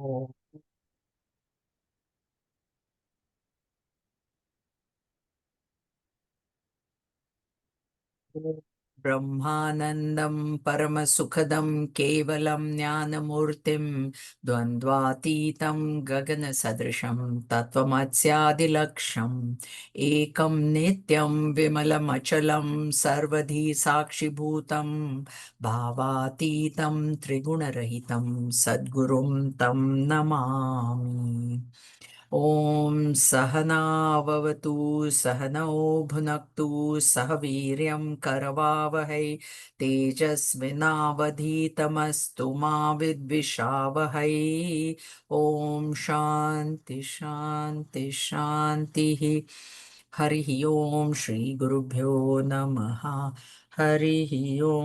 Oh. ब्रह्मानन्दं परमसुखदं केवलं ज्ञानमूर्तिं द्वन्द्वातीतं गगनसदृशं तत्त्वमस्यादिलक्ष्यम् एकं नित्यं विमलमचलं सर्वधी साक्षिभूतं भावातीतं त्रिगुणरहितं सद्गुरुं तं नमामि। ॐ सहनाववतु सहनौ भुनक्तु सह वीर्यं करवावहै तेजस्विनावधीतमस्तु मा विद्विषावहै। ॐ शान्ति शान्ति शान्तिः। हरिः ॐ श्रीगुरुभ्यो नमः। हरिः ॐ।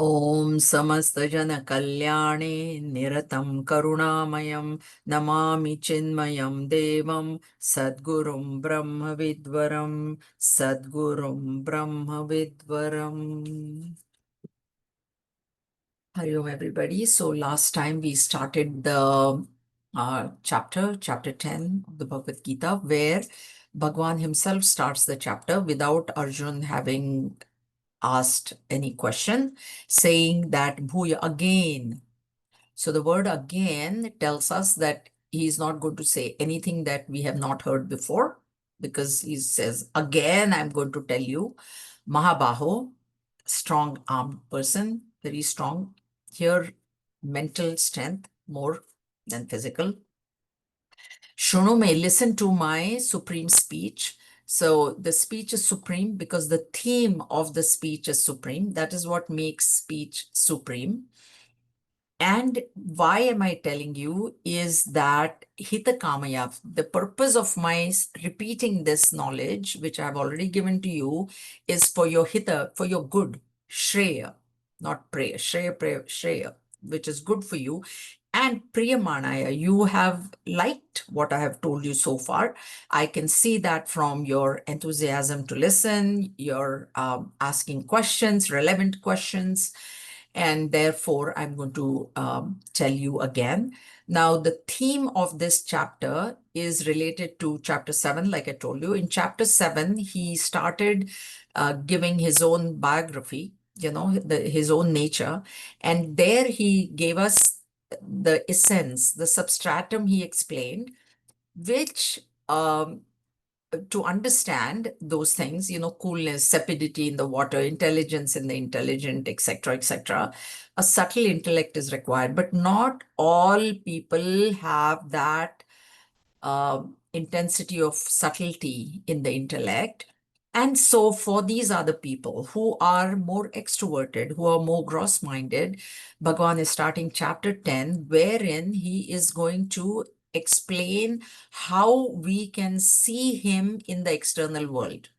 ॐ समस्तजनकल्याणे निरतं करुणामयं नमामि चिन्मयं देवं सद्गुरुं ब्रह्मविद्वरं सद्गुरुं ब्रह्मविद्वरम्। Hari Om, everybody. So last time we started the chapter 10 of the Bhagavad Gita, where Bhagwan himself starts the chapter without Arjun having asked any question, saying that Bhuya again. So the word again tells us that he is not going to say anything that we have not heard before, because he says, again, I'm going to tell you, Mahabaho, strong armed person, very strong. Here, mental strength more than physical. Shunu may listen to my supreme speech. So the speech is supreme because the theme of the speech is supreme. That is what makes speech supreme. And why am I telling you is that Hitakamaya, the purpose of my repeating this knowledge, which I've already given to you, is for your Hita, for your good, Shreya, not prayer, Shreya, which is good for you. And Priyamanaya, you have liked what I have told you so far. I can see that from your enthusiasm to listen, your asking questions, relevant questions, and therefore I'm going to tell you again. Now, the theme of this chapter is related to chapter 7, like I told you. In chapter 7, he started giving his own biography, his own nature. And there he gave us the essence, the substratum he explained, which to understand those things, coolness, sapidity in the water, intelligence in the intelligent, etc., etc., a subtle intellect is required. But not all people have that intensity of subtlety in the intellect. And so for these other people who are more extroverted, who are more gross-minded, Bhagavan is starting chapter 10, wherein he is going to explain how we can see him in the external world.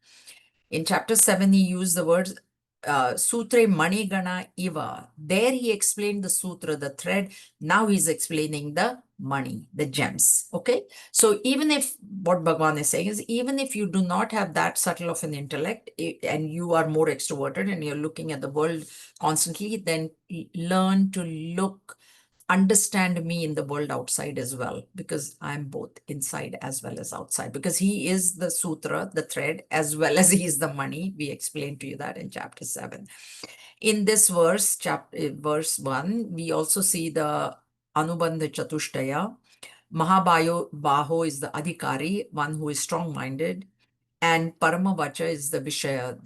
In chapter 7, he used the words Sutre Manigana Iva. There he explained the sutra, the thread. Now he's explaining the money, the gems. Okay. So even if what Bhagavan is saying is, even if you do not have that subtle of an intellect and you are more extroverted and you're looking at the world constantly, then learn to understand me in the world outside as well, because I'm both inside as well as outside, because he is the sutra, the thread, as well as he is the money. We explained to you that in chapter 7. In this verse, verse 1, we also see the Anubandha Chatushtaya. Baho is the Adhikari, one who is strong-minded, and Paramavacha is the Vishaya.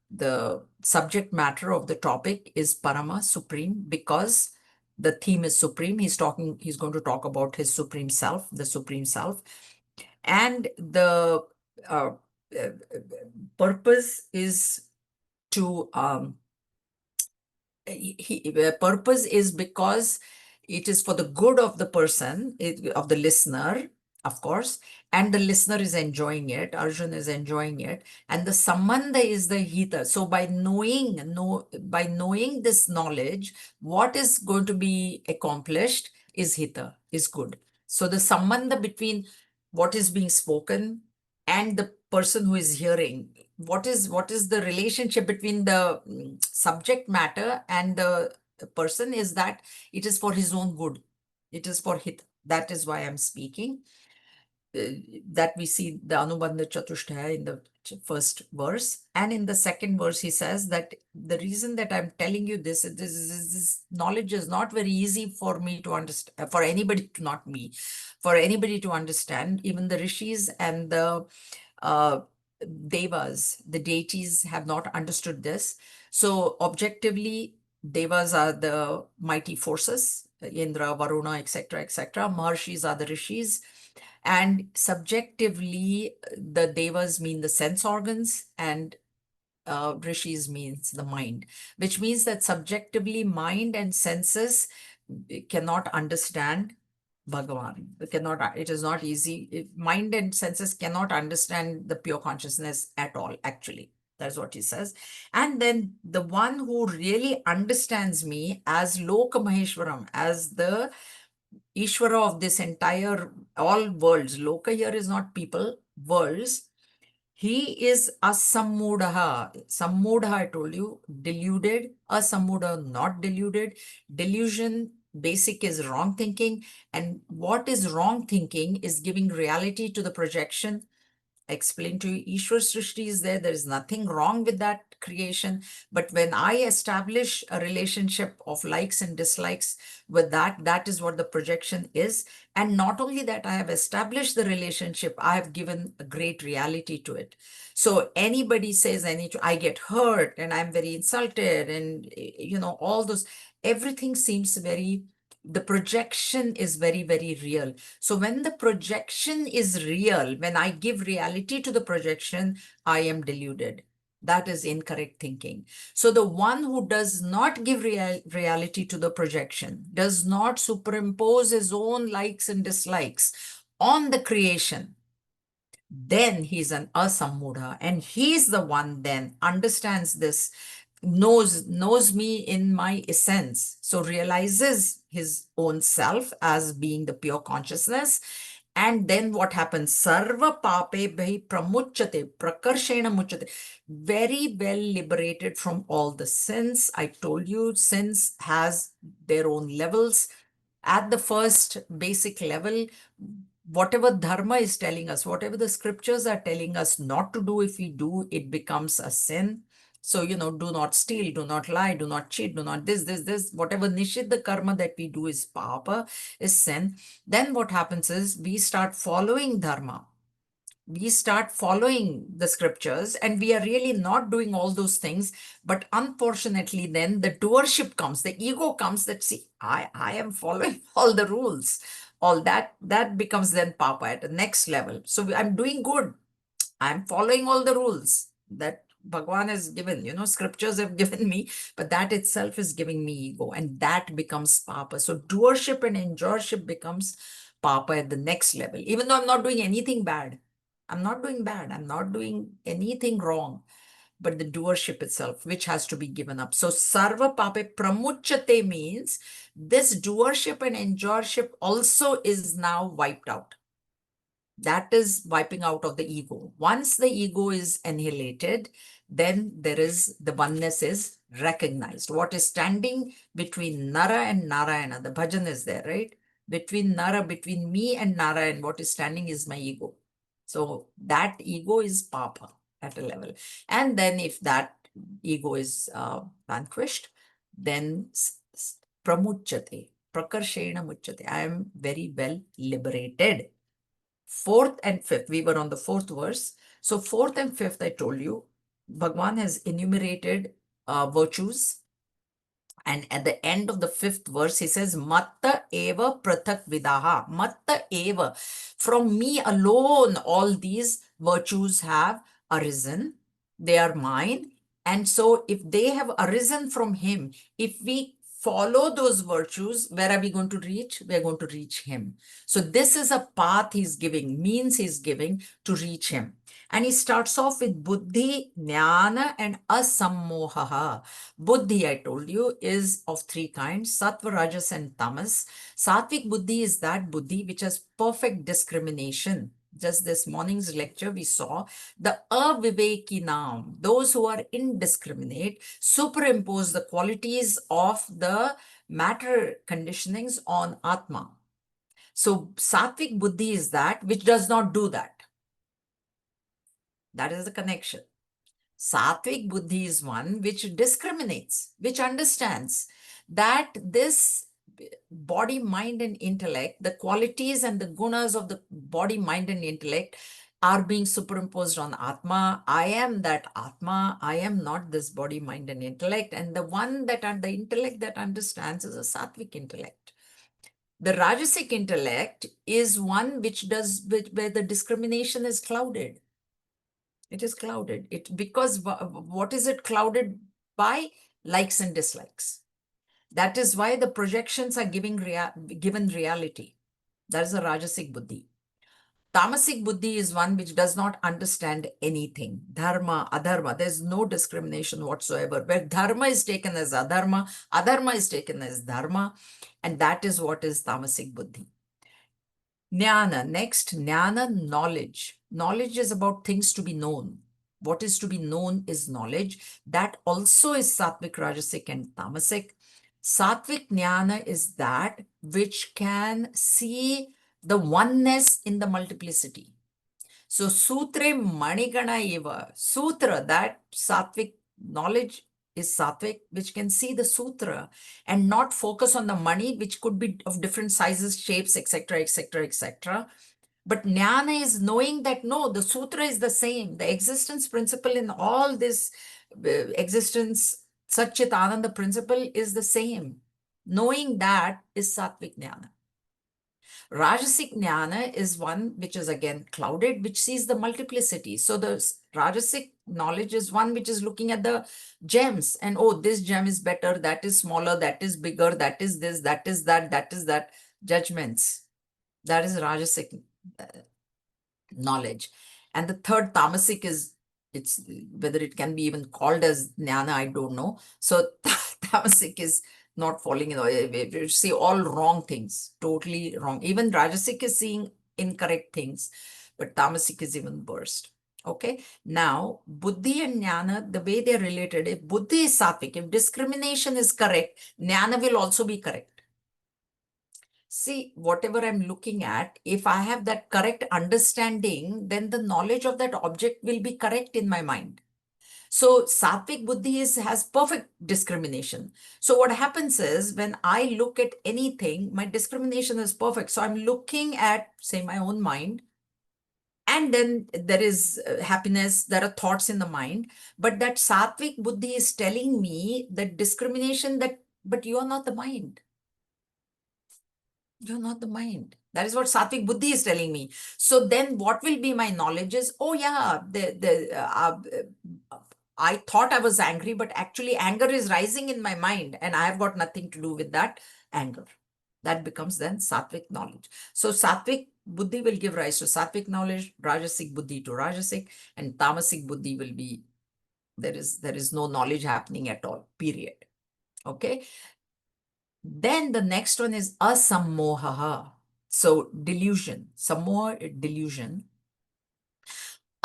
The subject matter of the topic is Parama, supreme, because the theme is supreme. He's going to talk about his supreme self, the supreme self. And the uh, uh, purpose is to purpose is because it is for the good of the person, of the listener, of course, and the listener is enjoying it, Arjun is enjoying it, and the sambandha is the hita. So by knowing this knowledge, what is going to be accomplished is hita, is good. So the sambandha between what is being spoken and the person who is hearing, what is the relationship between the subject matter and the person is that it is for his own good. It is for hit. That is why I'm speaking. That we see the Anubandha Chatushtaya in the first verse. And in the second verse, he says that the reason that I'm telling you this knowledge is not very easy for me to understand, for anybody, not me, for anybody to understand. Even the rishis and the devas, the deities, have not understood this. So objectively, devas are the mighty forces, Indra, Varuna, etc., etc. Maharshis are the rishis. And subjectively, the devas mean the sense organs, and rishis means the mind, which means that subjectively mind and senses cannot understand Bhagavan. It is not easy. Mind and senses cannot understand the pure consciousness at all, actually. That's what he says. And then the one who really understands me as Loka Maheshwaram, as the Ishvara of this entire, all worlds. Loka here is not people, worlds. He is asammudha. Sammudha, I told you, deluded. Asammudha, not deluded. Delusion, basic, is wrong thinking. And what is wrong thinking is giving reality to the projection. Explain to you, Ishwar Srishti is there. There is nothing wrong with that creation. But when I establish a relationship of likes and dislikes with that, that is what the projection is. And not only that, I have established the relationship, I have given a great reality to it. So anybody says I get hurt and I'm very insulted and, all those, everything seems very, the projection is very, very real. So when the projection is real, when I give reality to the projection, I am deluded. That is incorrect thinking. So the one who does not give reality to the projection, does not superimpose his own likes and dislikes on the creation, then he's an asammudha, and he's the one then understands this, knows me in my essence, so realizes his own self as being the pure consciousness. And then what happens? Sarva pape bhi pramuchate, prakarshena muchate. Very well liberated from all the sins. I told you, sins has their own levels. At the first basic level, whatever dharma is telling us, whatever the scriptures are telling us not to do, if we do, it becomes a sin. So, do not steal, do not lie, do not cheat, do not this, whatever nishidha karma that we do is papa, is sin. Then what happens is we start following dharma. We start following the scriptures and we are really not doing all those things. But unfortunately, then the doership comes, the ego comes that, see, I am following all the rules. All that becomes then papa at the next level. So I'm doing good. I'm following all the rules that Bhagwan has given, scriptures have given me, but that itself is giving me ego, and that becomes papa. So doership and enjoyership becomes papa at the next level, even though I'm not doing anything bad. I'm not doing bad. I'm not doing anything wrong, but the doership itself, which has to be given up. So sarva pape pramuchate means this doership and enjoyership also is now wiped out. That is wiping out of the ego. Once the ego is annihilated, then there is the oneness is recognized. What is standing between Nara and Narayana? The bhajan is there, right? Between Nara, between me and Narayan, what is standing is my ego. So that ego is papa at a level. And then if that ego is vanquished, then pramuchate, prakarshena muchate. I am very well liberated. Fourth and fifth, we were on the fourth verse. So fourth and fifth, I told you, Bhagwan has enumerated virtues. And at the end of the fifth verse, he says, Matta eva prathak vidaha. Matta eva. From me alone, all these virtues have arisen. They are mine. And so if they have arisen from him, if we follow those virtues, where are we going to reach? We're going to reach him. So this is a path he's giving, means he's giving to reach him. And he starts off with buddhi, jnana, and asammohaha. Buddhi, I told you, is of three kinds, sattva, rajas, and tamas. Sattvic buddhi is that buddhi which has perfect discrimination. Just this morning's lecture, we saw the avivekinam, those who are indiscriminate, superimpose the qualities of the matter conditionings on Atma. So sattvic buddhi is that which does not do that. That is the connection. Sattvic buddhi is one which discriminates, which understands that this body, mind, and intellect, the qualities and the gunas of the body, mind, and intellect are being superimposed on Atma. I am that Atma. I am not this body, mind, and intellect. And the one that the intellect that understands is a sattvic intellect. The Rajasic intellect is one which does, where the discrimination is clouded. It is clouded. Because what is it clouded by? Likes and dislikes. That is why the projections are given reality. That is a Rajasic buddhi. Tamasic buddhi is one which does not understand anything. Dharma, adharma, there's no discrimination whatsoever. Where dharma is taken as adharma, adharma is taken as dharma, and that is what is tamasic buddhi. Jnana, next, jnana, knowledge. Knowledge is about things to be known. What is to be known is knowledge. That also is sattvic, rajasic, and tamasic. Sattvic jnana is that which can see the oneness in the multiplicity. So sutre manigana eva, sutra, that sattvic knowledge is sattvic, which can see the sutra and not focus on the money, which could be of different sizes, shapes, etc., etc., etc. But jnana is knowing that no, the sutra is the same. The existence principle in all this existence, Satchit Ananda principle is the same. Knowing that is sattvic jnana. Rajasic jnana is one which is again clouded, which sees the multiplicity. So the Rajasic knowledge is one which is looking at the gems and, oh, this gem is better, that is smaller, that is bigger, that is this, that is that, judgments. That is Rajasic knowledge. And the third tamasic is, it's whether it can be even called as jnana, I don't know. So tamasic is not falling in, you see all wrong things, totally wrong. Even Rajasic is seeing incorrect things, but tamasic is even worse. Okay, now buddhi and jnana, the way they're related, if buddhi is sattvic, if discrimination is correct, jnana will also be correct. See, whatever I'm looking at, if I have that correct understanding, then the knowledge of that object will be correct in my mind. So sattvic buddhi has perfect discrimination. So what happens is when I look at anything, my discrimination is perfect. So I'm looking at, say, my own mind, and then there is happiness, there are thoughts in the mind. But that sattvic buddhi is telling me that discrimination, that, but you are not the mind. You're not the mind. That is what sattvic buddhi is telling me. So then what will be my knowledge is, oh yeah, I thought I was angry, but actually anger is rising in my mind and I have got nothing to do with that anger. That becomes then sattvic knowledge. So sattvic buddhi will give rise to sattvic knowledge, rajasic buddhi to rajasic, and tamasic buddhi will be, there is no knowledge happening at all, period. Okay. Then the next one is asammoha. So delusion, sammoha, delusion.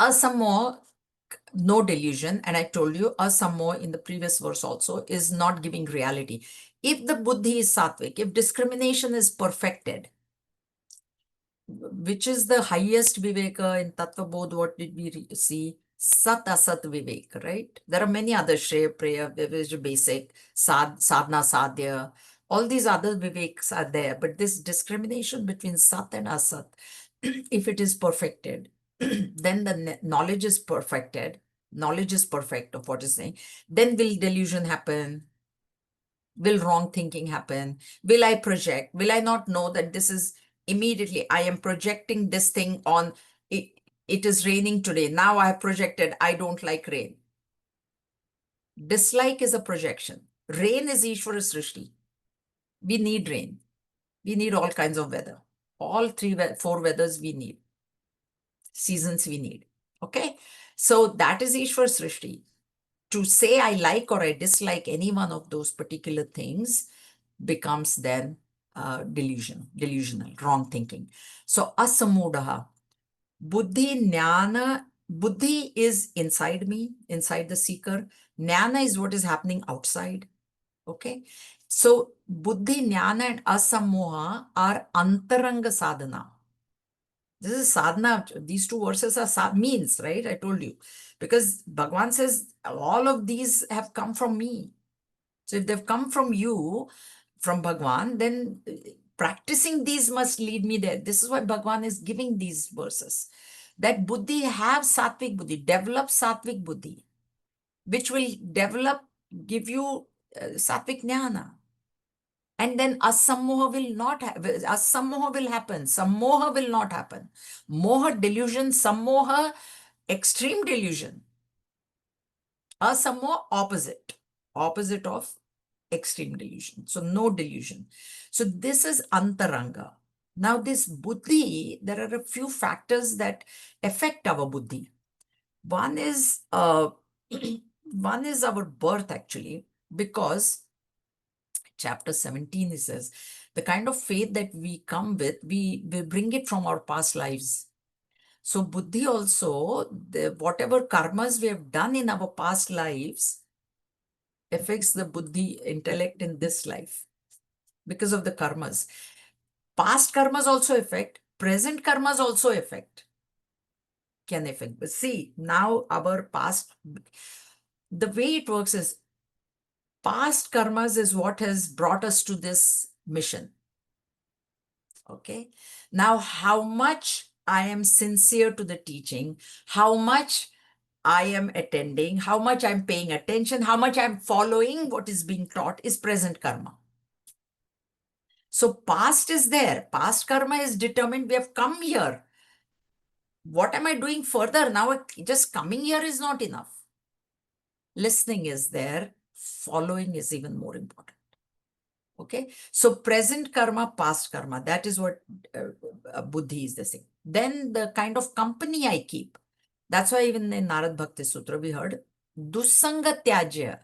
Asammoha, no delusion. And I told you asammoha in the previous verse also is not giving reality. If the buddhi is sattvic, if discrimination is perfected, which is the highest viveka in Tattva Bodh, what did we see? Sat asat vivek, right? There are many other Shreya, Preya, which is basic, sadhana, sadhya. All these other viveks are there, but this discrimination between sat and asat, if it is perfected, then the knowledge is perfected. Knowledge is perfect of what is saying. Then will delusion happen? Will wrong thinking happen? Will I project? Will I not know that this is immediately, I am projecting this thing on, it is raining today. Now I have projected, I don't like rain. Dislike is a projection. Rain is Ishvara Srishti. We need rain. We need all kinds of weather. All four weathers we need. Seasons we need. Okay. So that is Ishvara Srishti. To say I like or I dislike any one of those particular things becomes then delusional, wrong thinking. So asamudaha. Buddhi, jnana, buddhi is inside me, inside the seeker. Jnana is what is happening outside. Okay. So buddhi, jnana, and asammoha are antaranga sadhana. This is sadhana. These two verses are means, right? I told you. Because Bhagavan says all of these have come from me. So if they've come from you, from Bhagavan, then practicing these must lead me there. This is why Bhagavan is giving these verses. That buddhi, have sattvic buddhi, develop sattvic buddhi, which will give you sattvic jnana. And then asammoha will not have, asammoha will happen, sammoha will not happen. Moha, delusion, sammoha, extreme delusion. Asammoha, opposite of extreme delusion. So no delusion. So this is antaranga. Now this buddhi, there are a few factors that affect our buddhi. One is one is our birth actually, because chapter 17 it says the kind of faith that we come with, we bring it from our past lives. So buddhi also, whatever karmas we have done in our past lives affects the buddhi intellect in this life because of the karmas. Past karmas also affect, present karmas also can affect. But see, now our past, the way it works is past karmas is what has brought us to this mission. Okay. Now, how much I am sincere to the teaching, how much I am attending, how much I'm paying attention, how much I'm following what is being taught is present karma. So past is there. Past karma is determined. We have come here. What am I doing further? Now, just coming here is not enough. Listening is there. Following is even more important. Okay. So present karma, past karma, that is what buddhi is the thing. Then the kind of company I keep. That's why even in Narad Bhakti Sutra, we heard dussanga tyajya.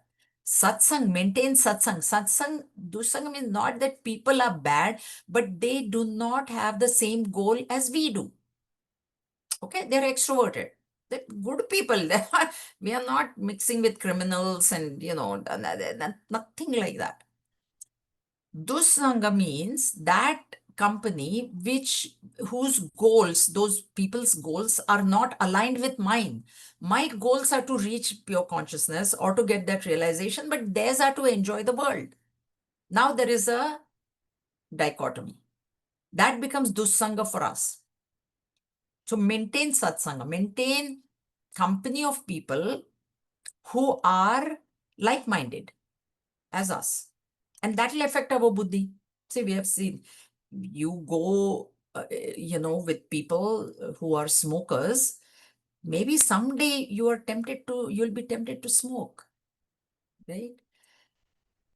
Satsang, maintain satsang. Satsang, dussanga means not that people are bad, but they do not have the same goal as we do. Okay, they're extroverted. They're good people. We are not mixing with criminals and, nothing like that. Dussanga means that company whose goals, those people's goals are not aligned with mine. My goals are to reach pure consciousness or to get that realization, but theirs are to enjoy the world. Now there is a dichotomy. That becomes dussanga for us. So maintain satsanga, maintain company of people who are like-minded as us. And that will affect our buddhi. See, we have seen you go, with people who are smokers, maybe someday you'll be tempted to smoke, right?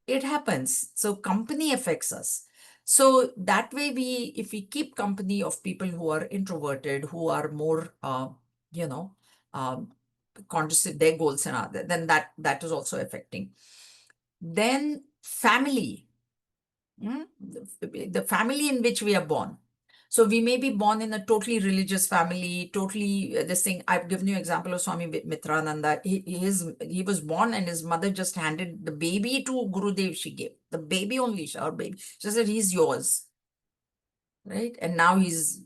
It happens. So company affects us. So that way if we keep company of people who are introverted, who are more, um, conscious of their goals and other, then that is also affecting. Then family. The family in which we are born. So we may be born in a totally religious family, totally this thing. I've given you example of Swami Mitrananda. He was born and his mother just handed the baby to Gurudev. She gave the baby only, our baby. She said, he's yours, right? And now he's,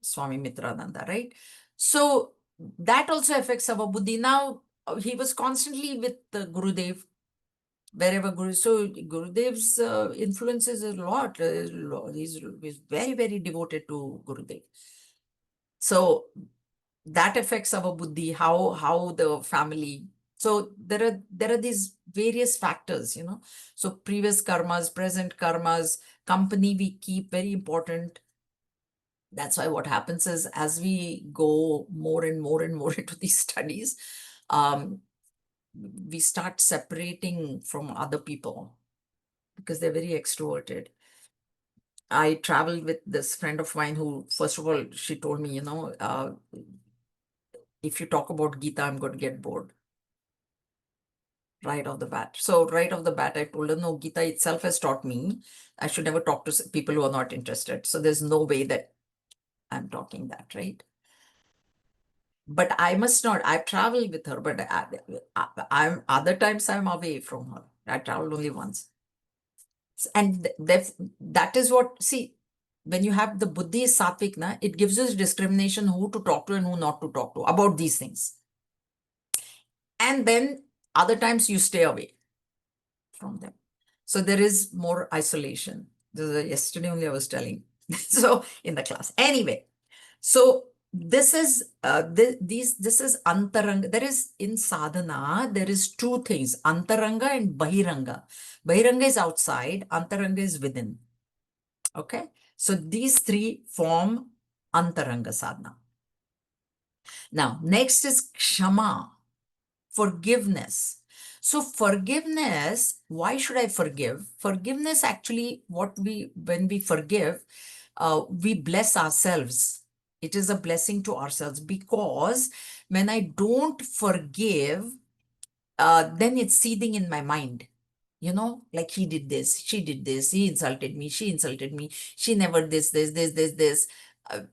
Swami Mitrananda, right? So that also affects our buddhi. Now he was constantly with the Gurudev. Wherever so Gurudev's influence is a lot. He's very, very devoted to Gurudev. So that affects our buddhi, how the family. So there are these various factors, So previous karmas, present karmas, company we keep, very important. That's why what happens is as we go more and more and more into these studies, we start separating from other people because they're very extroverted. I traveled with this friend of mine who, first of all, she told me, if you talk about Gita, I'm going to get bored right off the bat. So right off the bat, I told her, no, Gita itself has taught me I should never talk to people who are not interested. So there's no way that I'm talking that, right? But I must not. I travel with her, but I'm other times I'm away from her. I traveled only once. And that is what, see, when you have the buddhi is sattvic, na, it gives us discrimination who to talk to and who not to talk to about these things. And then other times you stay away from them. So there is more isolation. Yesterday only I was telling. So in the class. Anyway, so this is this is antaranga. There is in sadhana, there is two things, antaranga and bahiranga. Bahiranga is outside, antaranga is within. Okay. So these three form antaranga sadhana. Now, next is kshama, forgiveness. So forgiveness, why should I forgive? Forgiveness actually, when we forgive, we bless ourselves. It is a blessing to ourselves, because when I don't forgive, then it's seething in my mind. Like he did this, she did this, he insulted me, she insulted me, she never this.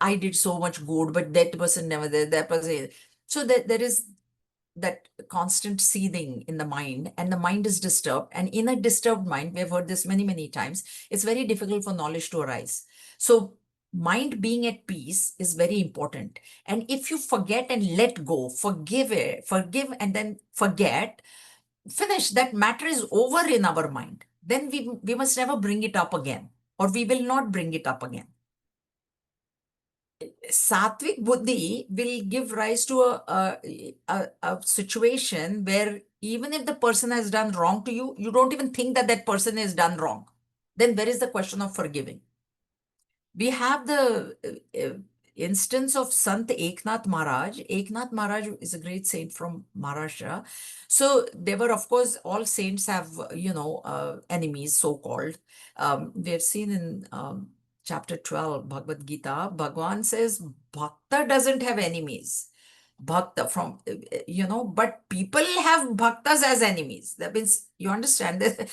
I did so much good, but that person never did, that person. So that there is that constant seething in the mind, and the mind is disturbed. And in a disturbed mind, we've heard this many, many times, it's very difficult for knowledge to arise. So mind being at peace is very important. And if you forget and let go, forgive and then forget, finish, that matter is over in our mind, then we must never bring it up again, or we will not bring it up again. Sattvic buddhi will give rise to a situation where even if the person has done wrong to you, you don't even think that that person has done wrong. Then there is the question of forgiving. We have the instance of Sant Eknath Maharaj. Eknath Maharaj is a great saint from Maharashtra. So they were, of course, all saints have, enemies, so-called. We have seen in chapter 12, Bhagavad Gita, Bhagwan says, Bhakta doesn't have enemies. Bhakta but people have bhaktas as enemies. That means, you understand that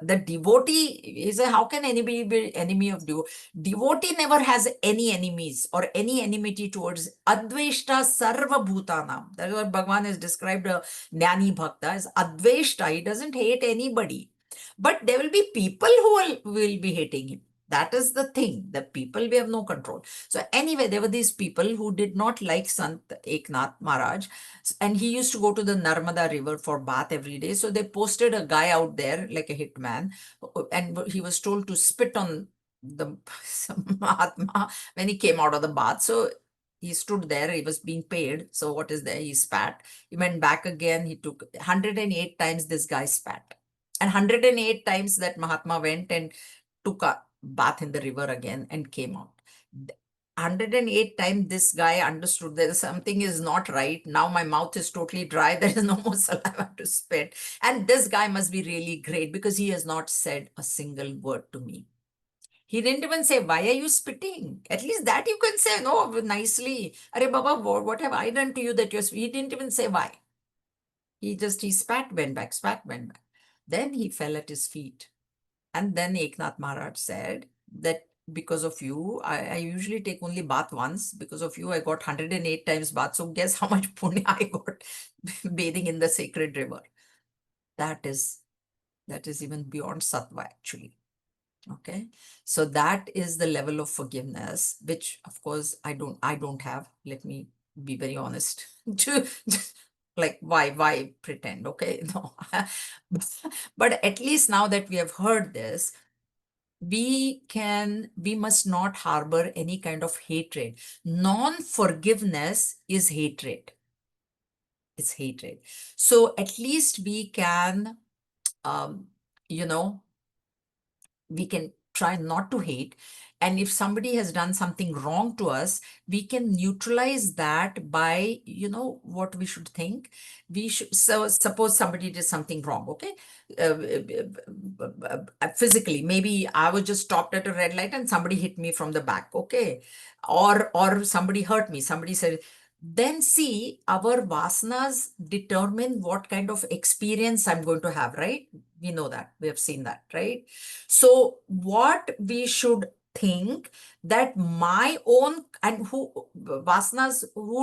the devotee is how can anybody be enemy of devotee? Devotee never has any enemies or any enmity towards Adveshta Sarva Bhutanam. That is what Bhagavan has described a Jnani Bhakta as Adveshta. He doesn't hate anybody. But there will be people who will be hating him. That is the thing. The people, we have no control. So anyway, there were these people who did not like Sant Eknath Maharaj, and he used to go to the Narmada river for bath every day. So they posted a guy out there like a hitman, and he was told to spit on the Mahatma when he came out of the bath. So he stood there, he was being paid. So what is there? He spat. He went back again. He took 108 times this guy spat. And 108 times that Mahatma went and took a bath in the river again and came out. 108 times this guy understood that something is not right. Now my mouth is totally dry. There is no more saliva to spit. And this guy must be really great because he has not said a single word to me. He didn't even say, why are you spitting? At least that you can say, no, nicely. Arey Baba, what have I done to you that you're... He didn't even say why. He spat, went back, spat, went back. Then he fell at his feet. And then Eknath Maharaj said that because of you, I usually take only bath once. Because of you, I got 108 times bath. So guess how much punya I got bathing in the sacred river. That is even beyond sattva, actually. Okay. So that is the level of forgiveness, which of course I don't have. Let me be very honest. Like, why pretend? Okay. No. But at least now that we have heard this, we must not harbor any kind of hatred. Non-forgiveness is hatred. It's hatred. So at least we can, you know, we can try not to hate. And if somebody has done something wrong to us, we can neutralize that by, what we should think. We should, so suppose somebody did something wrong, okay? Physically, maybe I was just stopped at a red light and somebody hit me from the back, okay? Or somebody hurt me, somebody said, then see, our vasanas determine what kind of experience I'm going to have, right? We know that, we have seen that, right? So what we should think that my own, and who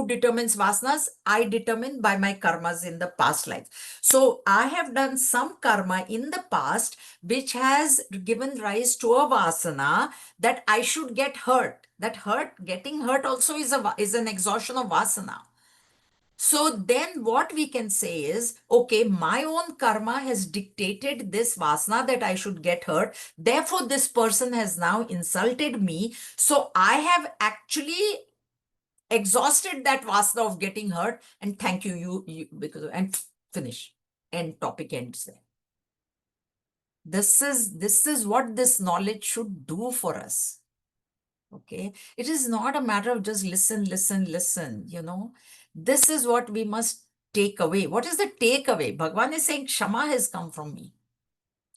determines vasanas? I determine by my karmas in the past life. So I have done some karma in the past which has given rise to a vasana that I should get hurt. Getting hurt also is an exhaustion of vasana. So then what we can say is, okay, my own karma has dictated this vasana that I should get hurt. Therefore, this person has now insulted me. So I have actually exhausted that vasana of getting hurt. And thank you, and finish. End, topic ends there. This is what this knowledge should do for us. Okay, it is not a matter of just listen, This is what we must take away. What is the takeaway? Bhagavan is saying Kshama has come from me.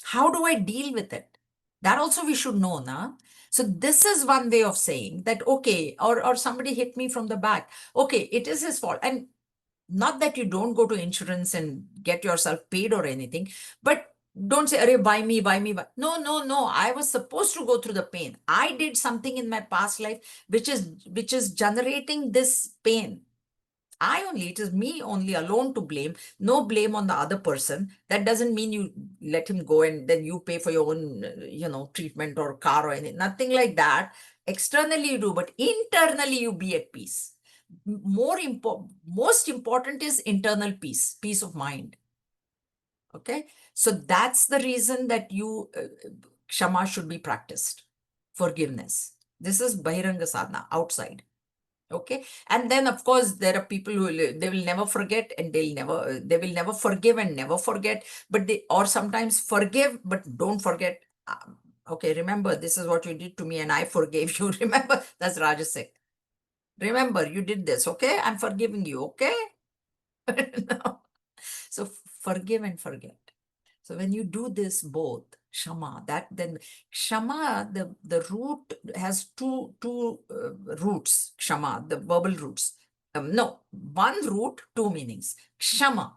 How do I deal with it? That also we should know, na? So this is one way of saying that, okay, or somebody hit me from the back. Okay, it is his fault. And not that you don't go to insurance and get yourself paid or anything, but don't say, Arey, buy me, buy me. No. I was supposed to go through the pain. I did something in my past life which is generating this pain. It is me only alone to blame. No blame on the other person. That doesn't mean you let him go and then you pay for your own, treatment or car or anything. Nothing like that. Externally you do, but internally you be at peace. Most important is internal peace of mind. Okay, so that's the reason that kshama should be practiced. Forgiveness. This is bahiranga sadhana, outside. Okay, and then of course there are people they will never forget, and they will never forgive and never forget, but or sometimes forgive but don't forget. Okay, remember, this is what you did to me and I forgave you. Remember, that's rajasic. Remember, you did this. Okay, I'm forgiving you. Okay. No. So forgive and forget. So when you do this both, Kshama, then Kshama, the root has two roots, Kshama, the verbal roots. No, one root, two meanings. Kshama.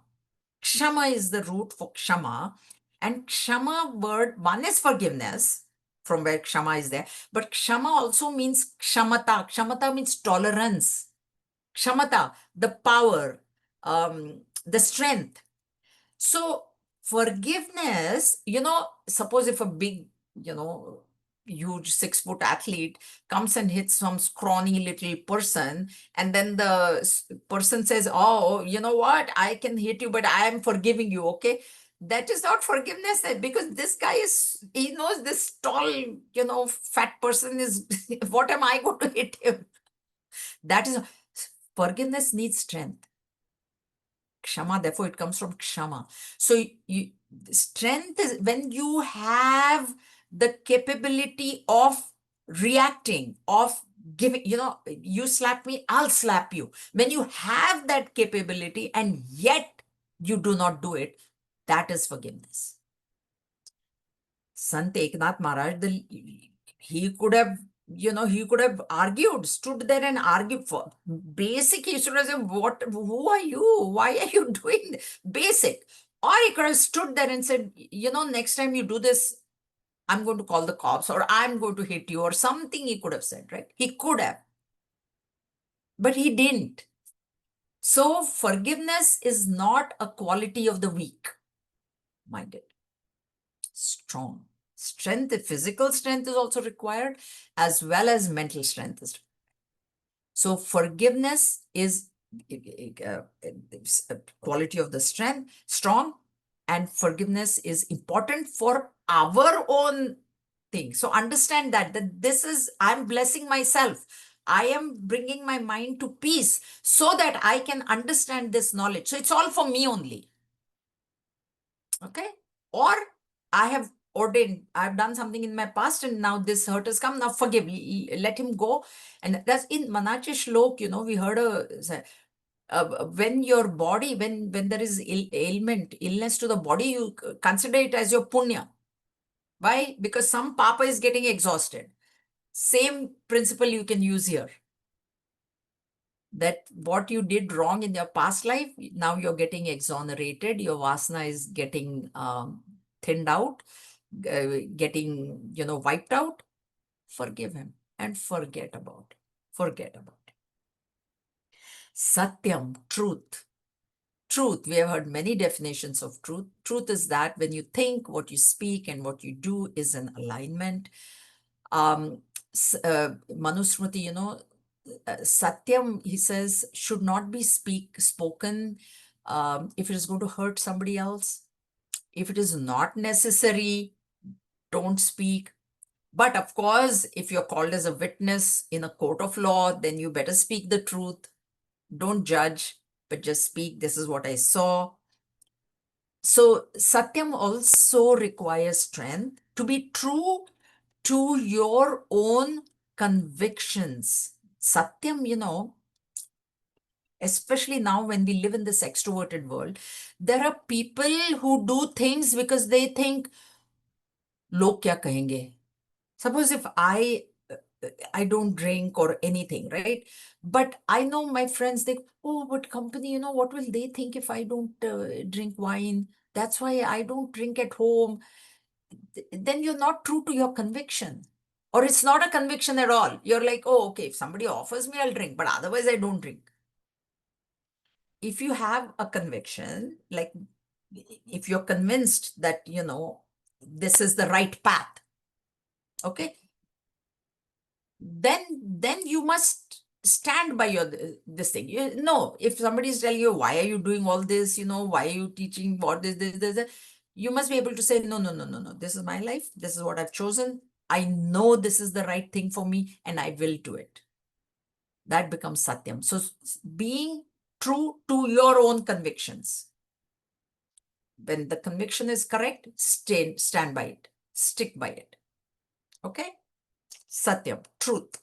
Kshama is the root for Kshama. And Kshama word, one is forgiveness, from where Kshama is there. But Kshama also means Kshamata. Kshamata means tolerance. Kshamata, the power, the strength. So forgiveness, suppose if a big, huge 6-foot athlete comes and hits some scrawny little person, and then the person says, oh, you know what, I can hit you, but I am forgiving you. Okay. That is not forgiveness, because this guy he knows this tall, fat person is, what am I going to hit him? That is, forgiveness needs strength. Kshama, therefore it comes from Kshama. So strength is when you have the capability of reacting, of giving, you slap me, I'll slap you. When you have that capability and yet you do not do it, that is forgiveness. Sant Eknath Maharaj, he could have argued, stood there and argued for basic. He should have said, who are you? Why are you doing this? Basic. Or he could have stood there and said, next time you do this, I'm going to call the cops, or I'm going to hit you, or something he could have said, right? He could have. But he didn't. So forgiveness is not a quality of the weak-minded. Strong. Strength, physical strength is also required, as well as mental strength is required. So forgiveness is a quality of the strong, and forgiveness is important for our own thing. So understand that this is, I'm blessing myself. I am bringing my mind to peace so that I can understand this knowledge. So it's all for me only. Okay? Or I have ordained, I've done something in my past and now this hurt has come, now forgive, let him go. And that's in Manache Shlok, we heard when your body, when there is illness to the body, you consider it as your punya. Why? Because some papa is getting exhausted. Same principle you can use here. That what you did wrong in your past life, now you're getting exonerated, your vasana is getting thinned out, getting, wiped out. forgive him and forget about it. Forget about it. Satyam, truth. Truth, we have heard many definitions of truth. Truth is that when you think, what you speak, and what you do is in alignment. Manusmriti, Satyam, he says, should not be spoken if it is going to hurt somebody else. If it is not necessary, don't speak. But of course, if you're called as a witness in a court of law, then you better speak the truth. Don't judge, but just speak. This is what I saw. So Satyam also requires strength to be true to your own convictions. Satyam, especially now when we live in this extroverted world, there are people who do things because they think, log kya kahenge? Suppose if I don't drink or anything, right? But I know my friends, they, oh, but company, what will they think if I don't drink wine? That's why I don't drink at home. Then you're not true to your conviction. Or it's not a conviction at all. You're like, oh, okay, if somebody offers me, I'll drink, but otherwise I don't drink. If you have a conviction, like if you're convinced that, this is the right path, okay, then you must stand by your this thing. No, if somebody is telling you, why are you doing all this, why are you teaching what this, you must be able to say, no, no, no, no, no, this is my life, this is what I've chosen, I know this is the right thing for me, and I will do it. That becomes satyam. So being true to your own convictions. When the conviction is correct, stand by it, stick by it. Okay? Satyam, truth.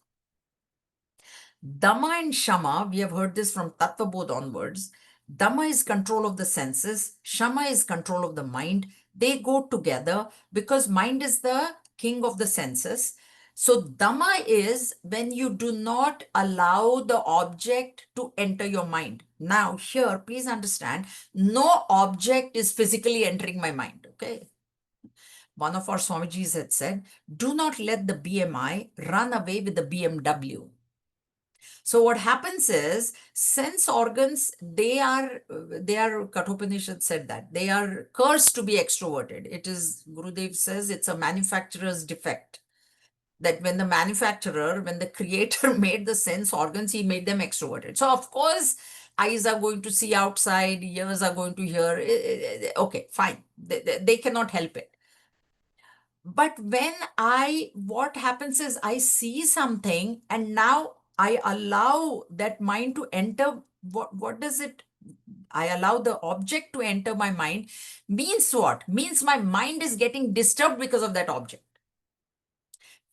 Dhamma and Shama, we have heard this from Tattva Bodh onwards. Dhamma is control of the senses, Shama is control of the mind. They go together because mind is the king of the senses. So Dhamma is when you do not allow the object to enter your mind. Now here, please understand, no object is physically entering my mind, okay? One of our Swamijis had said, do not let the BMI run away with the BMW. So what happens is sense organs, they are Kathopanishad said that they are cursed to be extroverted. It is, Gurudev says, it's a manufacturer's defect. That when the creator made the sense organs, he made them extroverted. So of course, eyes are going to see outside, ears are going to hear. Okay, fine. They cannot help it. But what happens is I see something and now I allow that mind to enter. What does it? I allow the object to enter my mind. Means what? Means my mind is getting disturbed because of that object.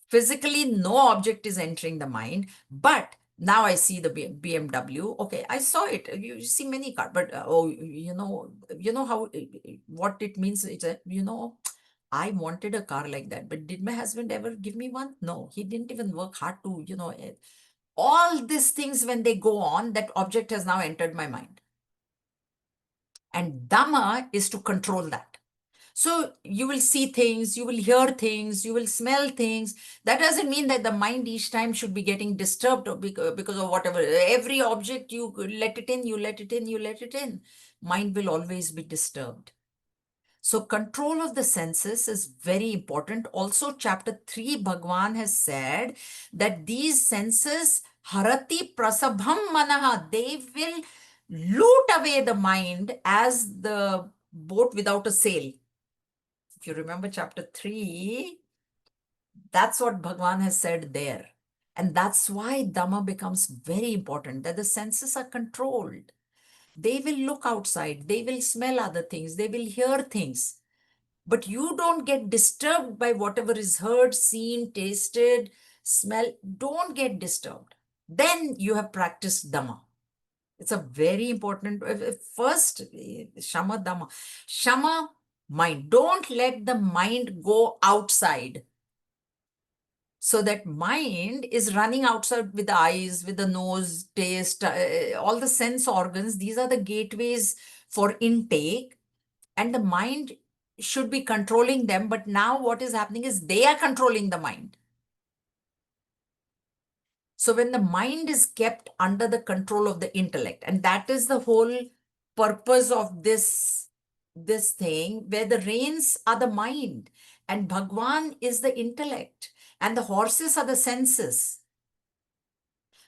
Physically, no object is entering the mind, but now I see the BMW. Okay, I saw it. You see many cars, but you know how what it means. It's I wanted a car like that, but did my husband ever give me one? No, he didn't even work hard to, all these things when they go on, that object has now entered my mind. And Dhamma is to control that. So you will see things, you will hear things, you will smell things. That doesn't mean that the mind each time should be getting disturbed because of whatever. Every object you let it in, you let it in, you let it in. Mind will always be disturbed. So control of the senses is very important. Also, chapter 3, Bhagwan has said that these senses, harati prasabham manaha, they will loot away the mind as the boat without a sail. If you remember chapter 3, that's what Bhagwan has said there. And that's why Dhamma becomes very important, that the senses are controlled. They will look outside, they will smell other things, they will hear things. But you don't get disturbed by whatever is heard, seen, tasted, smell. Don't get disturbed. Then you have practiced Dhamma. It's a very important, first, Shama Dhamma. Shama, mind. Don't let the mind go outside. So that mind is running outside with the eyes, with the nose, taste, all the sense organs. These are the gateways for intake. And the mind should be controlling them. But now what is happening is they are controlling the mind. So when the mind is kept under the control of the intellect, and that is the whole purpose of this thing, where the reins are the mind and Bhagwan is the intellect and the horses are the senses.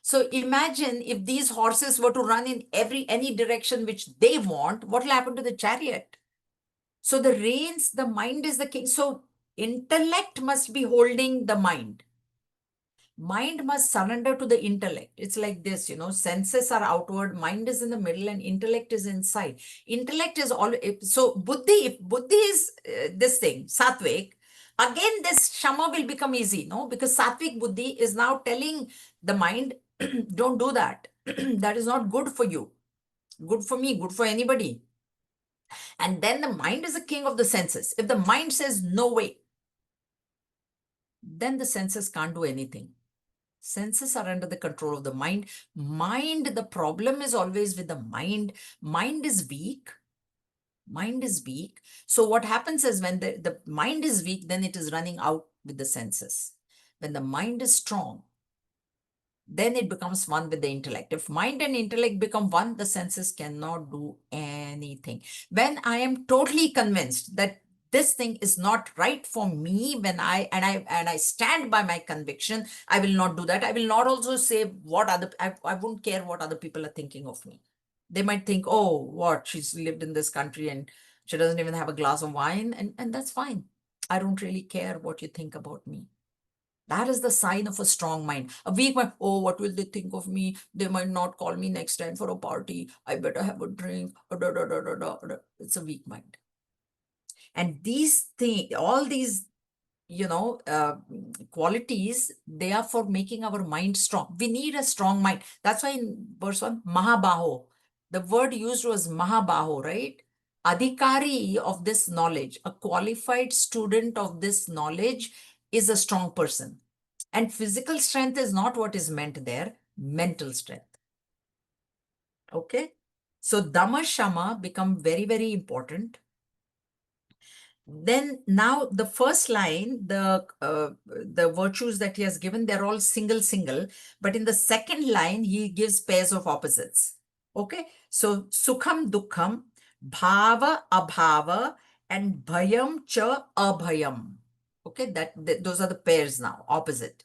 So imagine if these horses were to run in any direction which they want, what will happen to the chariot? So the reins, the mind is the king. So intellect must be holding the mind. Mind must surrender to the intellect. It's like this, senses are outward, mind is in the middle, and intellect is inside. Intellect is all. So buddhi, if buddhi is this thing, sattvic, again this shama will become easy, no? Because sattvic buddhi is now telling the mind, don't do that. That is not good for you, good for me, good for anybody. And then the mind is the king of the senses. If the mind says no way, then the senses can't do anything. Senses are under the control of the mind. The problem is always with the mind. Mind is weak. Mind is weak. So what happens is when the mind is weak, then it is running out with the senses. When the mind is strong, then it becomes one with the intellect. If mind and intellect become one, the senses cannot do anything. When I am totally convinced that this thing is not right for me, when I stand by my conviction, I will not do that. I will not also say what I won't care what other people are thinking of me. They might think, oh, what, she's lived in this country and she doesn't even have a glass of wine, and that's fine. I don't really care what you think about me. That is the sign of a strong mind. A weak mind, oh, what will they think of me? They might not call me next time for a party. I better have a drink. It's a weak mind. And these things, all these, qualities, they are for making our mind strong. We need a strong mind. That's why in verse 1, Mahabaho, the word used was Mahabaho, right? Adhikari of this knowledge, a qualified student of this knowledge is a strong person. And physical strength is not what is meant there, mental strength. Okay? So Dhamma Shama become very, very important. Then now the first line, the virtues that he has given, they're all single, but in the second line, he gives pairs of opposites. Okay? So Sukham Dukkham, Bhava Abhava, and Bhayam Cha Abhayam. Okay, those are the pairs now, opposite.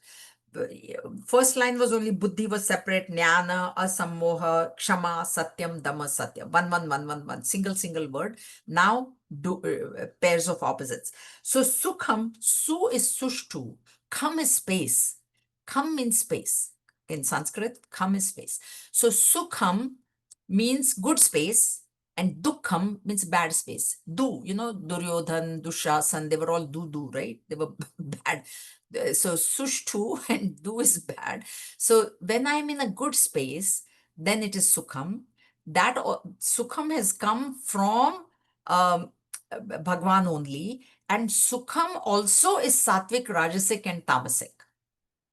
First line was only buddhi was separate, jnana, asammoha, kshama, satyam, dhamma, satya. One, single word. Now pairs of opposites. So sukham, su is sushtu, kham is space. Kham means space. In Sanskrit, kham is space. So sukham means good space and dukkham means bad space. Duryodhan, Dushasan, they were all do, right? They were bad. So sushtu and do is bad. So when I'm in a good space, then it is sukham. That sukham has come from Bhagwan only. And sukham also is sattvic, rajasic, and tamasic.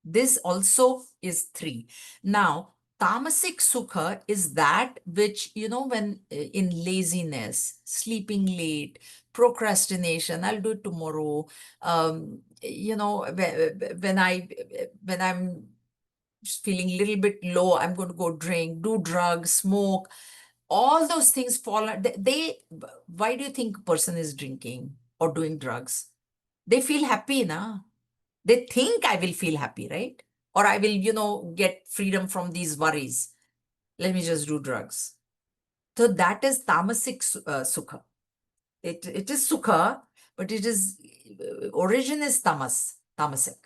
This also is 3. Now, tamasic sukha is that which, when in laziness, sleeping late, procrastination, I'll do it tomorrow. When I'm feeling a little bit low, I'm going to go drink, do drugs, smoke. All those things fall. Why do you think a person is drinking or doing drugs? They feel happy, na? They think I will feel happy, right? Or I will, get freedom from these worries. Let me just do drugs. So that is tamasic sukha. It is sukha, but it is, origin is tamasic.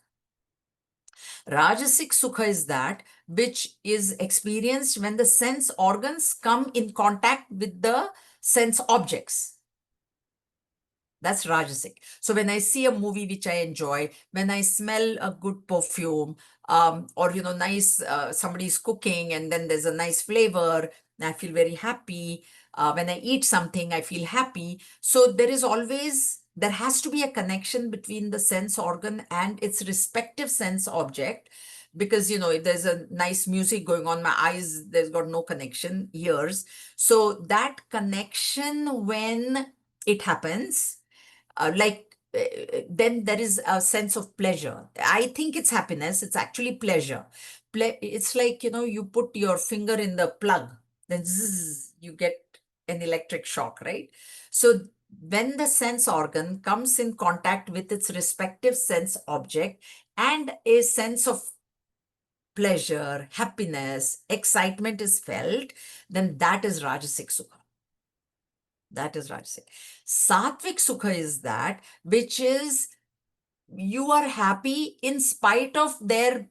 Rajasic sukha is that which is experienced when the sense organs come in contact with the sense objects. That's Rajasic. So when I see a movie which I enjoy, when I smell a good perfume, or nice somebody's cooking and then there's a nice flavor, I feel very happy. When I eat something, I feel happy. So there has to be a connection between the sense organ and its respective sense object. Because, if there's a nice music going on, my eyes, there's got no connection, ears. So that connection, when it happens, then there is a sense of pleasure. I think it's happiness, it's actually pleasure. it's like, you put your finger in the plug, then zzz, you get an electric shock, right? So when the sense organ comes in contact with its respective sense object and a sense of pleasure, happiness, excitement is felt, then that is Rajasic Sukha. That is Rajasic. Sattvic Sukha is that which is you are happy in spite of there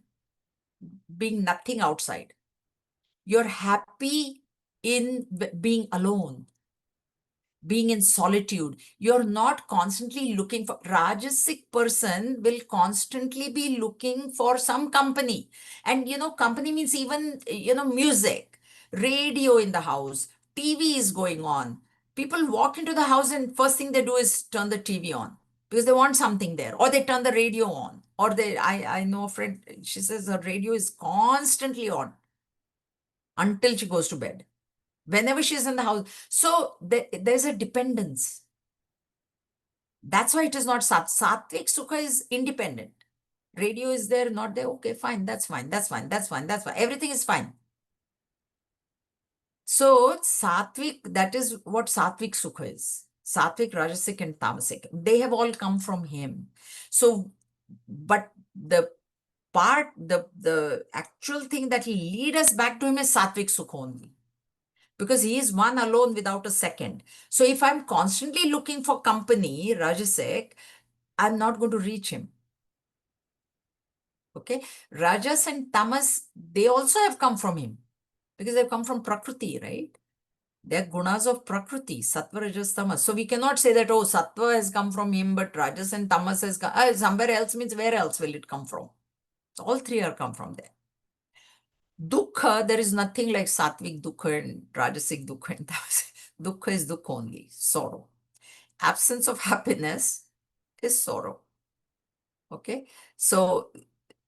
being nothing outside. You're happy in being alone, being in solitude. You're not constantly looking for. Rajasic person will constantly be looking for some company. And, company means even, music, radio in the house, TV is going on. People walk into the house and first thing they do is turn the TV on because they want something there, or they turn the radio on, or I know a friend, she says her radio is constantly on until she goes to bed, whenever she's in the house. So there's a dependence. That's why it is not Sattvic Sukha is independent. Radio is there, not there. Okay, fine. That's fine. That's fine. That's fine. That's fine. Everything is fine. So Sattvic, that is what Sattvic Sukha is. Sattvic, Rajasic, and Tamasic. They have all come from him. So, but the actual thing that will lead us back to him is Sattvic Sukha only, because he is one alone without a second. So if I'm constantly looking for company, Rajasic, I'm not going to reach him. Okay. Rajas and Tamas, they also have come from him because they've come from Prakriti, right? They're gunas of Prakriti, Sattva, Rajas, Tamas. So we cannot say that, oh, Sattva has come from him, but Rajas and Tamas has come. Somewhere else means where else will it come from? All three are come from there. Dukkha, there is nothing like Sattvic Dukkha and Rajasic Dukkha and Tamasic. Dukkha is dukkha only, sorrow. Absence of happiness is sorrow. Okay. So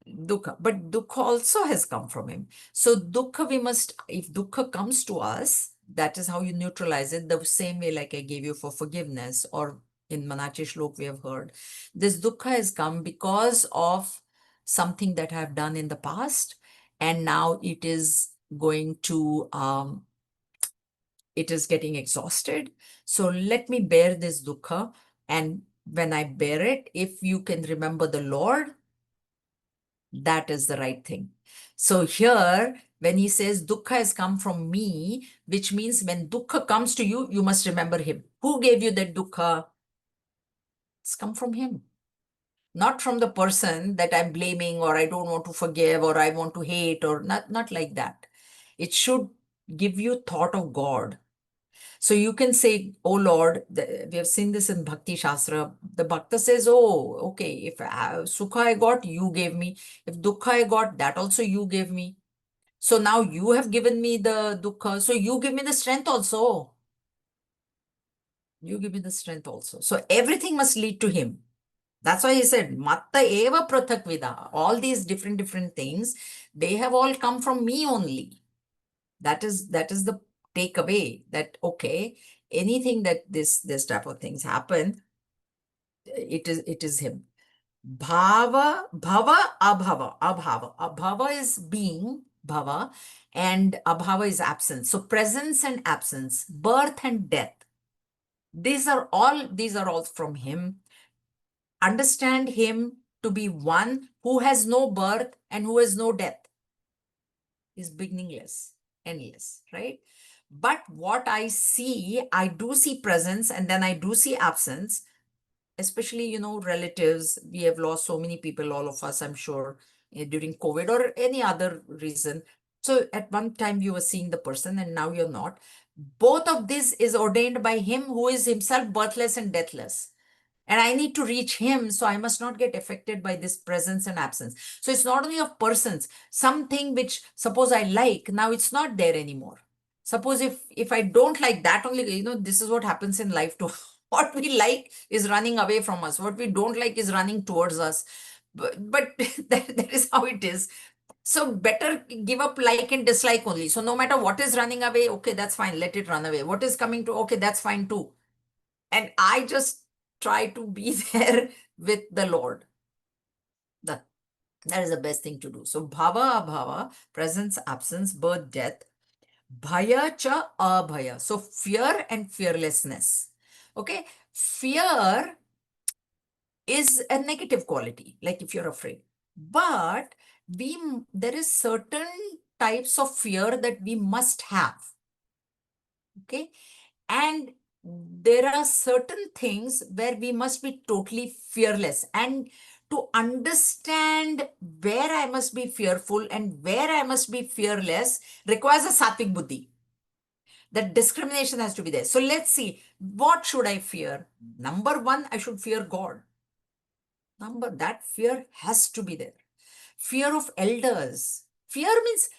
dukkha, but dukkha also has come from him. So dukkha, if dukkha comes to us, that is how you neutralize it, the same way like I gave you for forgiveness, or in Manachi Shlok we have heard. This dukkha has come because of something that I have done in the past, and now it is going to, it is getting exhausted. So let me bear this dukkha. And when I bear it, if you can remember the Lord, that is the right thing. So here, when he says dukkha has come from me, which means when dukkha comes to you, you must remember him. Who gave you that dukkha? It's come from him. Not from the person that I'm blaming, or I don't want to forgive, or I want to hate, or not like that. It should give you thought of God. So you can say, oh Lord, we have seen this in Bhakti Shastra. The Bhakta says, oh, okay, if Sukha I got, you gave me. If Dukkha I got, that also you gave me. So now you have given me the Dukkha. So you give me the strength also. You give me the strength also. So everything must lead to him. That's why he said, Matta eva prathak vida. All these different things, they have all come from me only. That is the takeaway, that okay, anything that this type of things happen, it is him. Bhava, bhava, abhava, abhava. Abhava is being, bhava, and abhava is absence. So presence and absence, birth and death. These are all from him. Understand him to be one who has no birth and who has no death. Is beginningless, endless, right? But what I do see presence, and then I do see absence, especially, relatives. We have lost so many people, all of us, I'm sure, during COVID or any other reason. So at one time you were seeing the person and now you're not. Both of this is ordained by him who is himself birthless and deathless. And I need to reach him, so I must not get affected by this presence and absence. So it's not only of persons, something which suppose I like, now it's not there anymore. Suppose if I don't like that only, this is what happens in life too. What we like is running away from us. What we don't like is running towards us. But that is how it is. So better give up like and dislike only. So no matter what is running away, okay, that's fine. Let it run away. What is coming to, okay, that's fine too. And I just try to be there with the Lord. That That is the best thing to do. So bhava, abhava, presence, absence, birth, death, bhaya cha abhaya. So fear and fearlessness. Okay. Fear is a negative quality, like if you're afraid. But there is certain types of fear that we must have. Okay. And there are certain things where we must be totally fearless. And to understand where I must be fearful and where I must be fearless requires a sattvic buddhi. That discrimination has to be there. So let's see, what should I fear? Number one, I should fear God. That fear has to be there. Fear of elders. Fear means